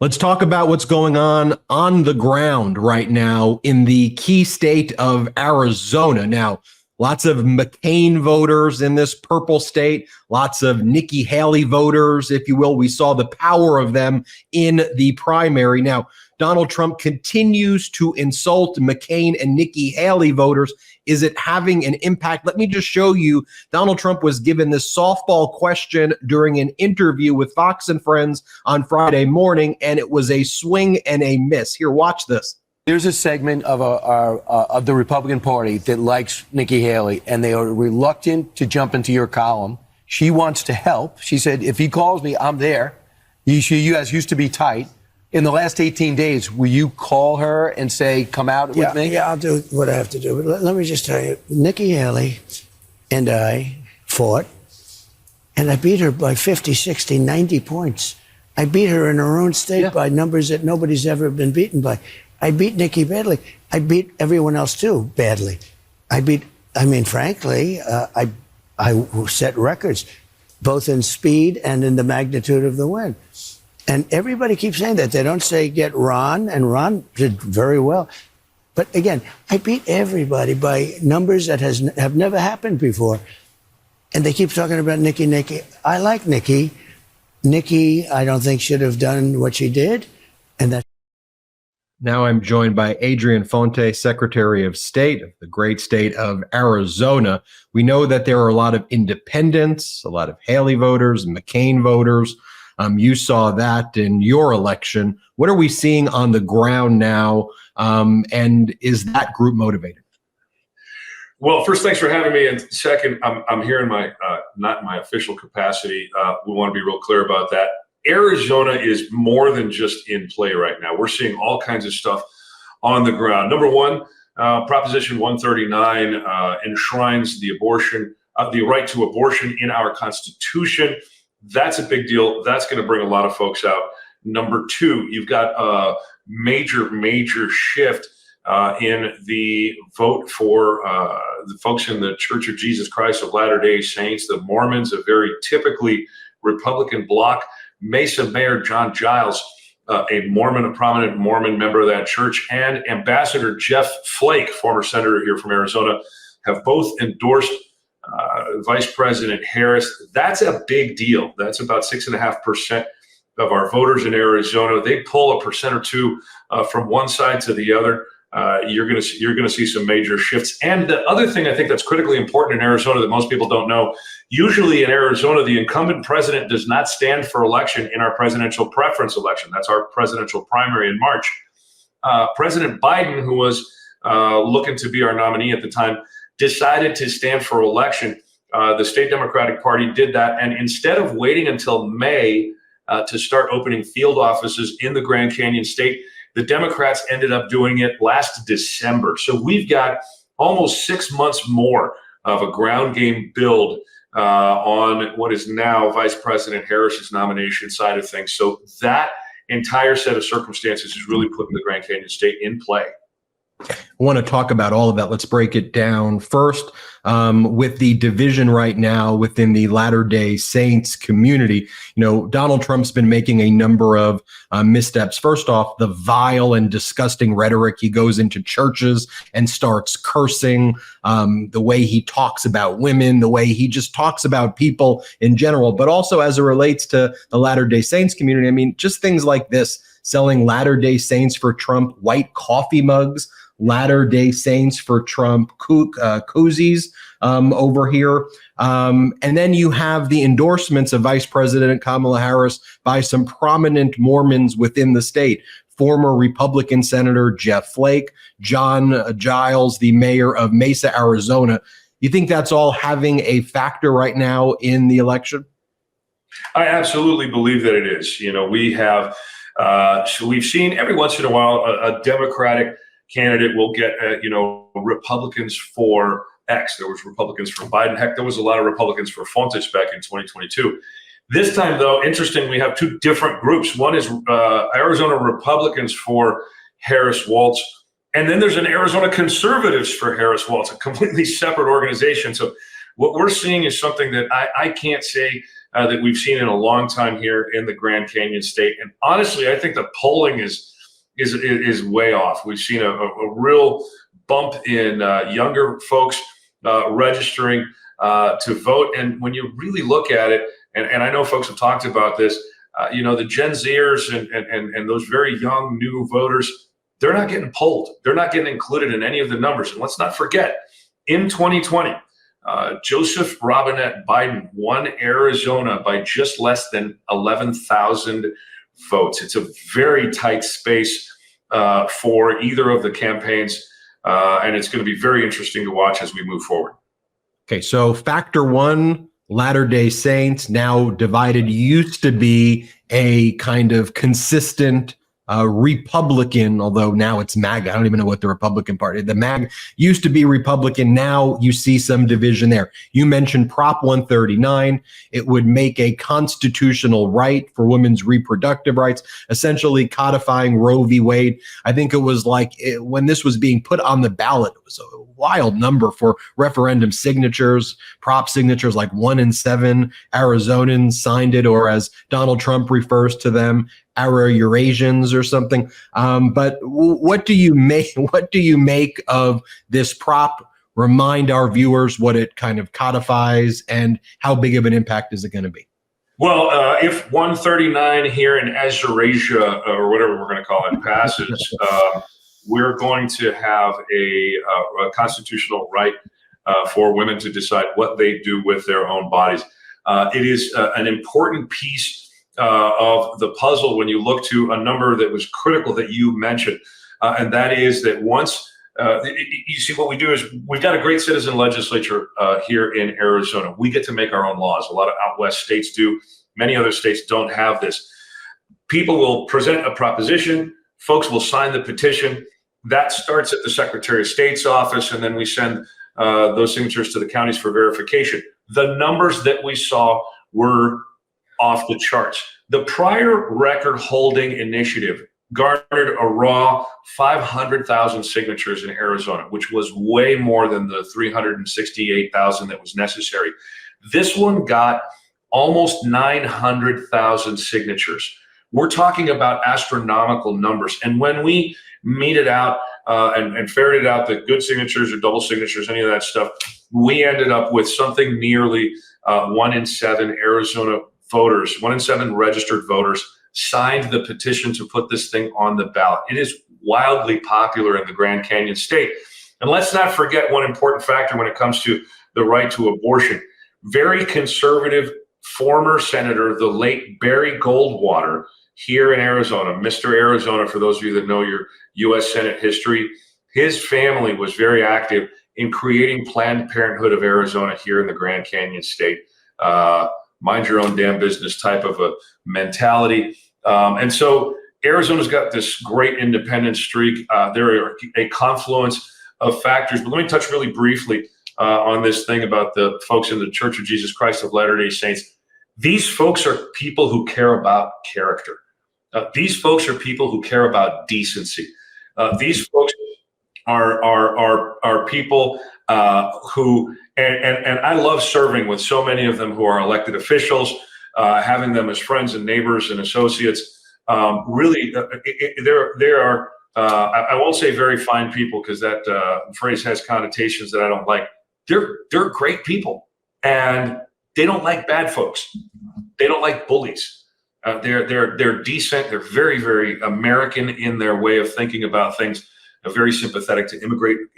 Let's talk about what's going on the ground right now in the key state of Arizona. Now, lots of McCain voters in this purple state, lots of Nikki Haley voters, if you will. We saw the power of them in the primary. Now, Donald Trump continues to insult McCain and Nikki Haley voters. Is it having an impact? Let me just show you. Donald Trump was given this softball question during an interview with Fox and Friends on Friday morning, and it was a swing and a miss. Here, watch this. There's a segment of the Republican Party that likes Nikki Haley, and they are reluctant to jump into your column. She wants to help. She said, if he calls me, I'm there. You guys used to be tight. In the last 18 days, will you call her and say, come out with me? Yeah, I'll do what I have to do. But let me just tell you, Nikki Haley and I fought, and I beat her by 50, 60, 90 points. I beat her in her own state by numbers that nobody's ever been beaten by. I beat Nikki badly. I beat everyone else, too, badly. Frankly, I set records, both in speed and in the magnitude of the win. And everybody keeps saying that. They don't say get Ron, and Ron did very well. But again, I beat everybody by numbers that have never happened before. And they keep talking about Nikki. I like Nikki. Nikki, I don't think should have done what she did. And that. Now I'm joined by Adrian Fonte, Secretary of State of the great state of Arizona. We know that there are a lot of independents, a lot of Haley voters, McCain voters. You saw that in your election. What are we seeing on the ground now? And is that group motivated? Well, first, thanks for having me. And second, I'm here in my not in my official capacity. We want to be real clear about that. Arizona is more than just in play right now. We're seeing all kinds of stuff on the ground. Number one, Proposition 139 enshrines the right to abortion in our Constitution. That's a big deal. That's going to bring a lot of folks out. Number two, you've got a major shift in the vote for the folks in the Church of Jesus Christ of Latter-day Saints, the Mormons, a very typically Republican bloc. Mesa Mayor John Giles, a prominent Mormon member of that church, and Ambassador Jeff Flake, former senator here from Arizona, have both endorsed Vice President Harris. That's a big deal. That's about 6.5% of our voters in Arizona. They pull 1% or 2% from one side to the other. You're going to see some major shifts. And the other thing I think that's critically important in Arizona that most people don't know, usually in Arizona, the incumbent president does not stand for election in our presidential preference election. That's our presidential primary in March. President Biden, who was looking to be our nominee at the time, decided to stand for election. The state Democratic Party did that. And instead of waiting until May to start opening field offices in the Grand Canyon state, the Democrats ended up doing it last December. So we've got almost 6 months more of a ground game build on what is now Vice President Harris's nomination side of things. So that entire set of circumstances is really putting the Grand Canyon state in play. I want to talk about all of that. Let's break it down. First, with the division right now within the Latter-day Saints community, Donald Trump's been making a number of missteps. First off, the vile and disgusting rhetoric. He goes into churches and starts cursing, the way he talks about women, the way he just talks about people in general, but also as it relates to the Latter-day Saints community. I mean, just things like this, selling Latter-day Saints for Trump white coffee mugs, Latter-day Saints for Trump koozies over here. And then you have the endorsements of Vice President Kamala Harris by some prominent Mormons within the state. Former Republican Senator Jeff Flake, John Giles, the mayor of Mesa, Arizona. You think that's all having a factor right now in the election? I absolutely believe that it is. We have, so we've seen every once in a while a Democratic candidate will get, Republicans for X. There was Republicans for Biden. Heck, there was a lot of Republicans for Fontes back in 2022. This time, though, interesting, we have two different groups. One is Arizona Republicans for Harris Waltz, and then there's an Arizona Conservatives for Harris Waltz, a completely separate organization. So what we're seeing is something that I can't say that we've seen in a long time here in the Grand Canyon State. And honestly, I think the polling is way off. We've seen a real bump in younger folks registering to vote. And when you really look at it, and I know folks have talked about this, the Gen Zers and those very young new voters, they're not getting polled. They're not getting included in any of the numbers. And let's not forget, in 2020, Joseph Robinette Biden won Arizona by just less than 11,000 votes. It's a very tight space for either of the campaigns, and it's going to be very interesting to watch as we move forward. Okay, so factor one, Latter-day Saints, now divided, used to be a kind of consistent Republican, although now it's MAGA. I don't even know what the Republican Party, the MAGA used to be Republican. Now you see some division there. You mentioned Prop 139. It would make a constitutional right for women's reproductive rights, essentially codifying Roe v. Wade. I think it was when this was being put on the ballot, it was a wild number for referendum signatures, prop signatures, like 1 in 7 Arizonans signed it, or as Donald Trump refers to them, Ara-Eurasians or something. But what do you make of this prop? Remind our viewers what it kind of codifies and how big of an impact is it going to be? Well, if 139 here in Azurasia, or whatever we're going to call it, passes, we're going to have a constitutional right for women to decide what they do with their own bodies. It is an important piece of the puzzle when you look to a number that was critical that you mentioned, and that is that once you see, what we do is we've got a great citizen legislature here in Arizona. We get to make our own laws. A lot of out west states do. Many other states don't have this. People will present a proposition. Folks will sign the petition. That starts at the Secretary of State's office, and then we send those signatures to the counties for verification. The numbers that we saw were off the charts. The prior record-holding initiative garnered a raw 500,000 signatures in Arizona, which was way more than the 368,000 that was necessary. This one got almost 900,000 signatures. We're talking about astronomical numbers. And when we meted out and ferreted out the good signatures or double signatures, any of that stuff, we ended up with something nearly 1 in 7 Arizona voters, 1 in 7 registered voters signed the petition to put this thing on the ballot. It is wildly popular in the Grand Canyon State. And let's not forget one important factor when it comes to the right to abortion. Very conservative former senator, the late Barry Goldwater, here in Arizona, Mr. Arizona, for those of you that know your U.S. Senate history, his family was very active in creating Planned Parenthood of Arizona here in the Grand Canyon State. Mind your own damn business type of a mentality. And so Arizona's got this great independent streak. There are a confluence of factors. But let me touch really briefly on this thing about the folks in the Church of Jesus Christ of Latter-day Saints. These folks are people who care about character. These folks are people who care about decency. These folks are people who, and I love serving with so many of them who are elected officials, having them as friends and neighbors and associates. Really, there are, I won't say very fine people because that phrase has connotations that I don't like. They're great people, and they don't like bad folks. They don't like bullies. They're decent. They're very, very American in their way of thinking about things. Very sympathetic to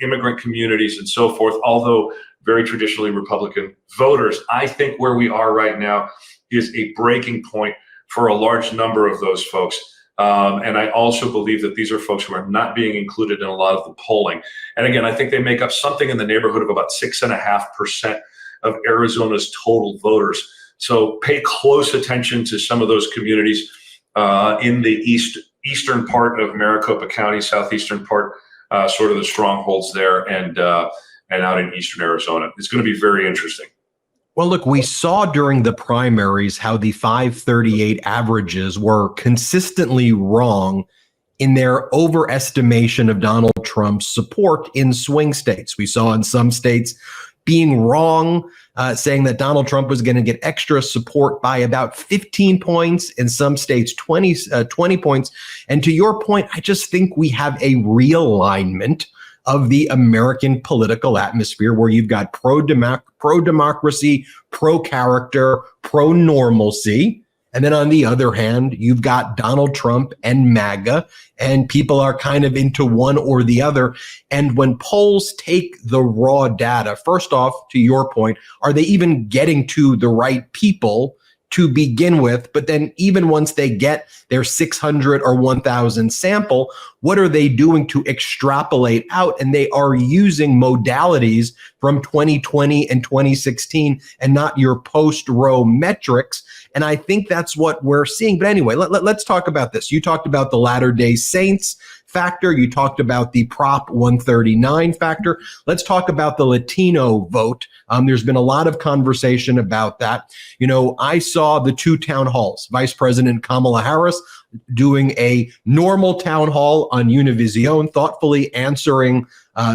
immigrant communities and so forth, although very traditionally Republican voters. I think where we are right now is a breaking point for a large number of those folks. And I also believe that these are folks who are not being included in a lot of the polling. And again, I think they make up something in the neighborhood of about 6.5% of Arizona's total voters. So pay close attention to some of those communities in the eastern part of Maricopa County, southeastern part, sort of the strongholds there, and out in eastern Arizona. It's going to be very interesting. Well, look, we saw during the primaries how the 538 averages were consistently wrong in their overestimation of Donald Trump's support in swing states. We saw in some states being wrong saying that Donald Trump was going to get extra support by about 15 points, in some states 20 points. And to your point, I just think we have a realignment of the American political atmosphere where you've got pro-democracy, pro-character, pro-normalcy. And then on the other hand, you've got Donald Trump and MAGA, and people are kind of into one or the other. And when polls take the raw data, first off, to your point, are they even getting to the right people to begin with? But then even once they get their 600 or 1,000 sample, what are they doing to extrapolate out? And they are using modalities from 2020 and 2016 and not your post-row metrics. And I think that's what we're seeing. But anyway, let's talk about this. You talked about the Latter-day Saints factor. You talked about the Prop 139 factor. Let's talk about the Latino vote. There's been a lot of conversation about that. You know, I saw the two town halls, Vice President Kamala Harris doing a normal town hall on Univision, thoughtfully answering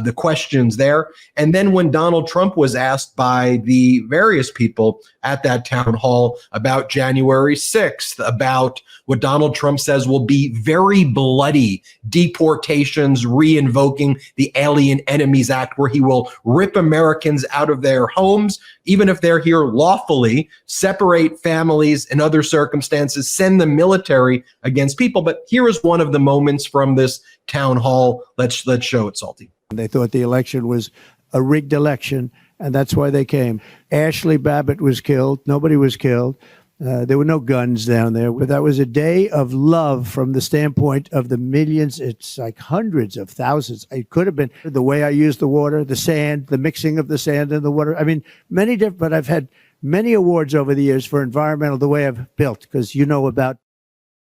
the questions there. And then when Donald Trump was asked by the various people at that town hall about January 6th, about what Donald Trump says will be very bloody deportations, re-invoking the Alien Enemies Act, where he will rip Americans out of their homes, even if they're here lawfully, separate families in other circumstances, send the military against people. But here is one of the moments from this town hall. Let's show it, Salty. They thought the election was a rigged election, and that's why they came. Ashley Babbitt was killed. Nobody was killed. There were no guns down there. But that was a day of love from the standpoint of the millions. It's like hundreds of thousands. It could have been the way I used the water, the sand, the mixing of the sand and the water. I mean, many different, but I've had many awards over the years for environmental, the way I've built, because you know about.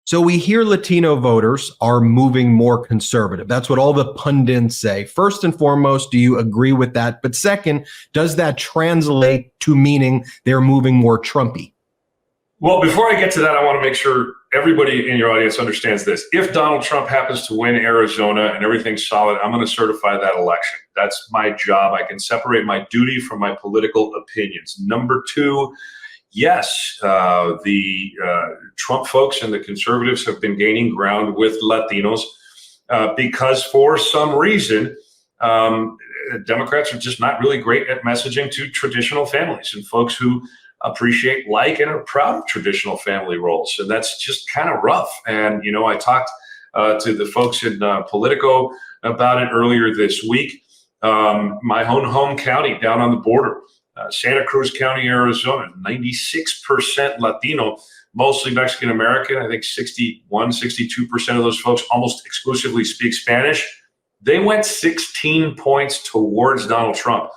So we hear Latino voters are moving more conservative. That's what all the pundits say. First and foremost, do you agree with that? But second, does that translate to meaning they're moving more Trumpy? Well, before I get to that, I want to make sure everybody in your audience understands this. If Donald Trump happens to win Arizona and everything's solid, I'm going to certify that election. That's my job. I can separate my duty from my political opinions. Number two, yes, the Trump folks and the conservatives have been gaining ground with Latinos because for some reason, Democrats are just not really great at messaging to traditional families and folks who appreciate, like, and are proud of traditional family roles. And that's just kind of rough. And, you know, I talked to the folks in Politico about it earlier this week. My own home county down on the border, Santa Cruz County, Arizona, 96% Latino, mostly Mexican American. I think 62% of those folks almost exclusively speak Spanish. They went 16 points towards Donald Trump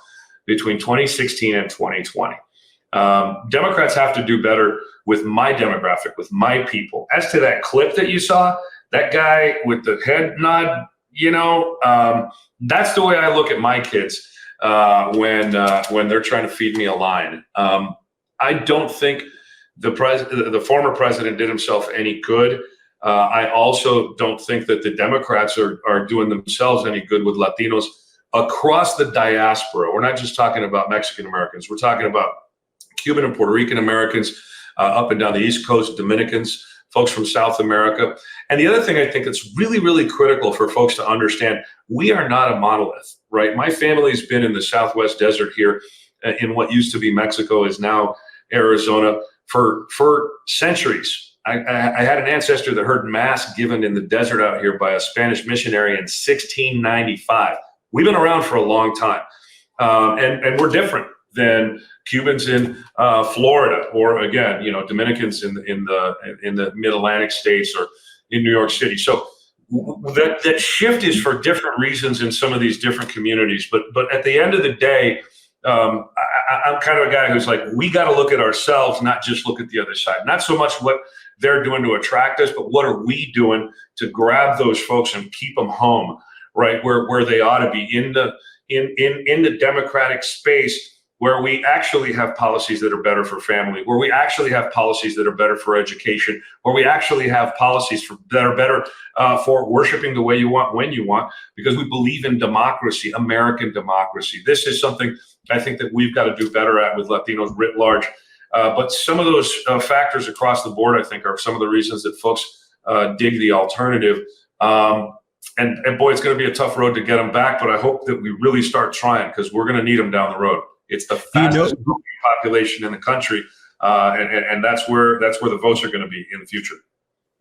between 2016 and 2020. Democrats have to do better with my demographic, with my people. As to that clip that you saw, that guy with the head nod, you know, that's the way I look at my kids when they're trying to feed me a line. I don't think the former president did himself any good. I also don't think that the Democrats are doing themselves any good with Latinos across the diaspora. We're not just talking about Mexican Americans. We're talking about Cuban and Puerto Rican Americans up and down the East Coast, Dominicans, folks from South America. And the other thing I think that's really, really critical for folks to understand, we are not a monolith, right? My family's been in the Southwest desert here in what used to be Mexico is now Arizona for centuries. I had an ancestor that heard mass given in the desert out here by a Spanish missionary in 1695. We've been around for a long time. And we're different than Cubans in Florida, or again, you know, Dominicans in the Mid-Atlantic states or in New York City. So that shift is for different reasons in some of these different communities. But at the end of the day, I'm kind of a guy who's like, we got to look at ourselves, not just look at the other side. Not so much what they're doing to attract us, but what are we doing to grab those folks and keep them home, right where they ought to be in the Democratic space. where we actually have policies that are better for family, where we actually have policies that are better for education, where we actually have policies that are better for worshiping the way you want, when you want, because we believe in democracy, American democracy. This is something I think that we've got to do better at with Latinos writ large. But some of those factors across the board, I think, are some of the reasons that folks dig the alternative. And boy, it's going to be a tough road to get them back, but I hope that we really start trying, because we're going to need them down the road. It's the fastest growing population in the country, and that's where the votes are going to be in the future.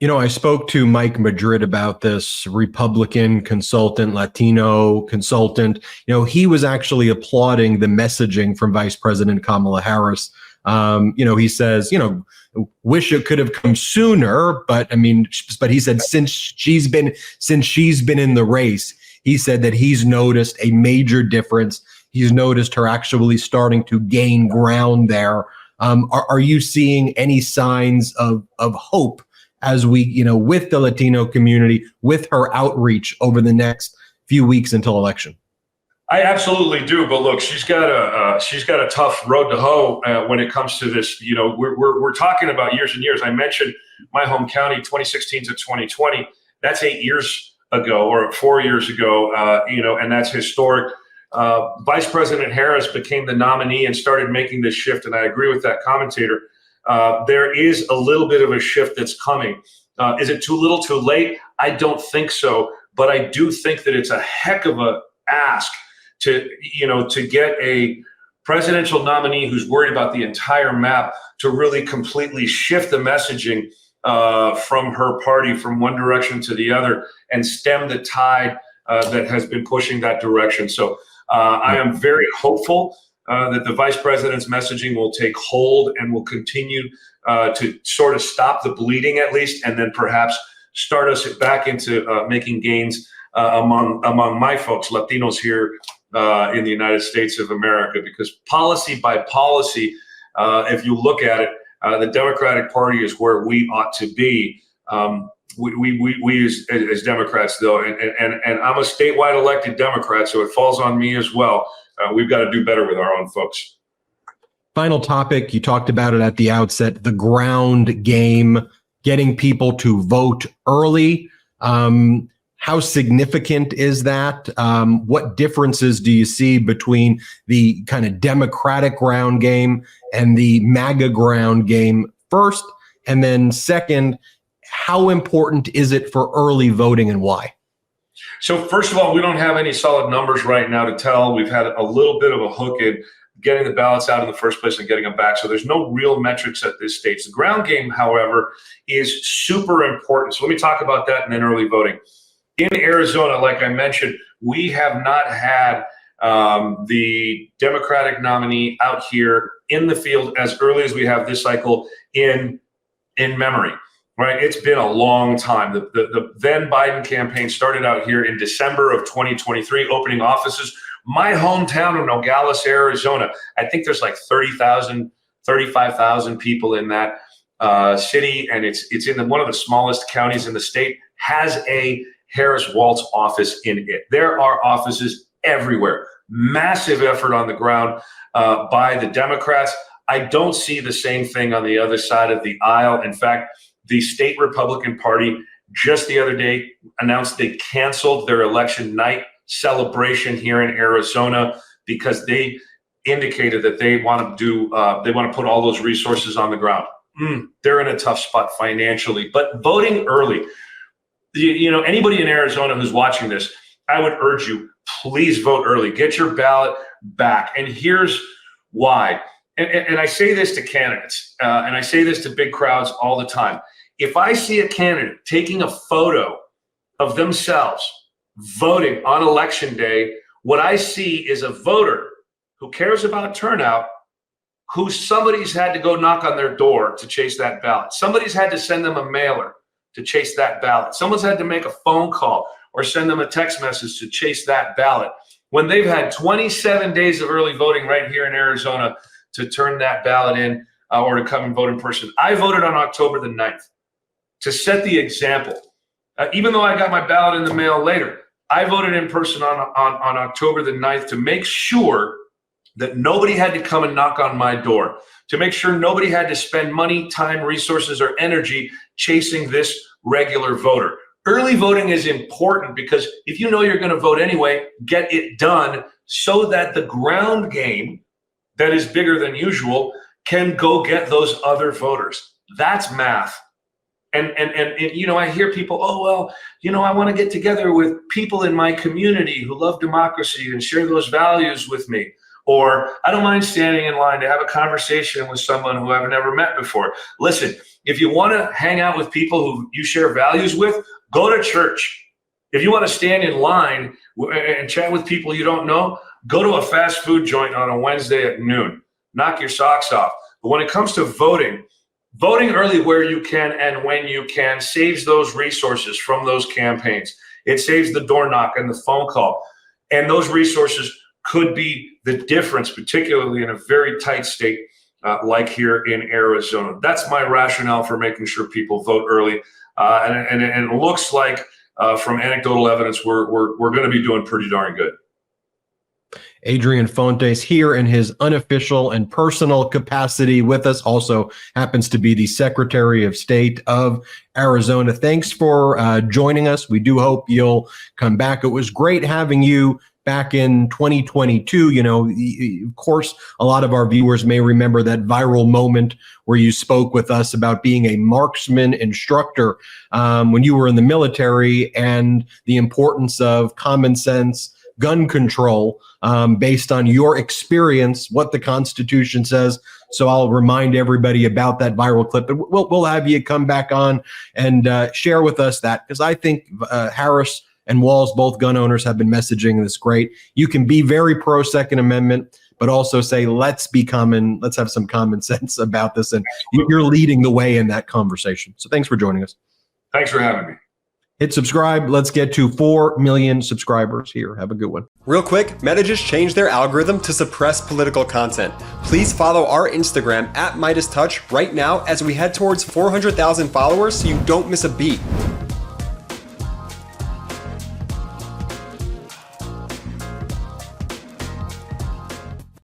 I spoke to Mike Madrid about this, Republican consultant, Latino consultant. He was actually applauding the messaging from Vice President Kamala Harris. He says, wish it could have come sooner, but he said since she's been in the race, he said that he's noticed a major difference. He's noticed her actually starting to gain ground there. Are you seeing any signs of hope as we, with the Latino community, with her outreach over the next few weeks until election? I absolutely do, but look, she's got a tough road to hoe when it comes to this. We're talking about years and years. I mentioned my home county, 2016 to 2020. That's 8 years ago or 4 years ago, and that's historic. Vice President Harris became the nominee and started making this shift, and I agree with that commentator. There is a little bit of a shift that's coming. Is it too little, too late? I don't think so, but I do think that it's a heck of a ask to get a presidential nominee who's worried about the entire map to really completely shift the messaging from her party from one direction to the other and stem the tide that has been pushing that direction. So I am very hopeful that the vice president's messaging will take hold and will continue to sort of stop the bleeding at least, and then perhaps start us back into making gains among my folks, Latinos here in the United States of America. Because policy by policy, if you look at it, the Democratic Party is where we ought to be. We as Democrats, though, and I'm a statewide elected Democrat, so it falls on me as well. We've got to do better with our own folks. Final topic, you talked about it at the outset, the ground game, getting people to vote early. How significant is that? What differences do you see between the kind of Democratic ground game and the MAGA ground game first? And then second, how important is it for early voting and why? So first of all, we don't have any solid numbers right now to tell. We've had a little bit of a hook in getting the ballots out in the first place and getting them back. So there's no real metrics at this stage. The ground game, however, is super important. So let me talk about that and then early voting. In Arizona, like I mentioned, we have not had the Democratic nominee out here in the field as early as we have this cycle in memory. Right, it's been a long time. The then Biden campaign started out here in December of 2023, opening offices. My hometown of Nogales, Arizona, I think there's like 30,000, 35,000 people in that city, and it's in one of the smallest counties in the state, has a Harris Waltz office in it. There are offices everywhere. Massive effort on the ground by the Democrats. I don't see the same thing on the other side of the aisle. In fact, the state Republican Party just the other day announced they canceled their election night celebration here in Arizona because they indicated that they want to put all those resources on the ground. They're in a tough spot financially, but voting early. Anybody in Arizona who's watching this, I would urge you, please vote early. Get your ballot back. And here's why. And I say this to candidates, and I say this to big crowds all the time. If I see a candidate taking a photo of themselves voting on election day, what I see is a voter who cares about turnout, who somebody's had to go knock on their door to chase that ballot. Somebody's had to send them a mailer to chase that ballot. Someone's had to make a phone call or send them a text message to chase that ballot. When they've had 27 days of early voting right here in Arizona to turn that ballot in or to come and vote in person. I voted on October the 9th. To set the example, even though I got my ballot in the mail later, I voted in person on October the 9th to make sure that nobody had to come and knock on my door, to make sure nobody had to spend money, time, resources, or energy chasing this regular voter. Early voting is important because if you know you're going to vote anyway, get it done so that the ground game that is bigger than usual can go get those other voters. That's math. And you know, I hear people, oh, well, you know, I want to get together with people in my community who love democracy and share those values with me. Or I don't mind standing in line to have a conversation with someone who I've never met before. Listen, if you want to hang out with people who you share values with, go to church. If you want to stand in line and chat with people you don't know, go to a fast food joint on a Wednesday at noon. Knock your socks off. But when it comes to voting, voting early where you can and when you can saves those resources from those campaigns. It saves the door knock and the phone call. And those resources could be the difference, particularly in a very tight state like here in Arizona. That's my rationale for making sure people vote early. And it looks like from anecdotal evidence, we're going to be doing pretty darn good. Adrian Fontes here in his unofficial and personal capacity with us, also happens to be the Secretary of State of Arizona. Thanks for joining us. We do hope you'll come back. It was great having you back in 2022. You know, of course, a lot of our viewers may remember that viral moment where you spoke with us about being a marksman instructor when you were in the military and the importance of common sense gun control based on your experience, what the Constitution says. So I'll remind everybody about that viral clip. But we'll have you come back on and share with us that, because I think Harris and Walz, both gun owners, have been messaging this great. You can be very pro Second Amendment, but also say, let's have some common sense about this. And you're leading the way in that conversation. So thanks for joining us. Thanks for having me. Hit subscribe. Let's get to 4 million subscribers here. Have a good one. Real quick, Meta just changed their algorithm to suppress political content. Please follow our Instagram @MeidasTouch right now as we head towards 400,000 followers so you don't miss a beat.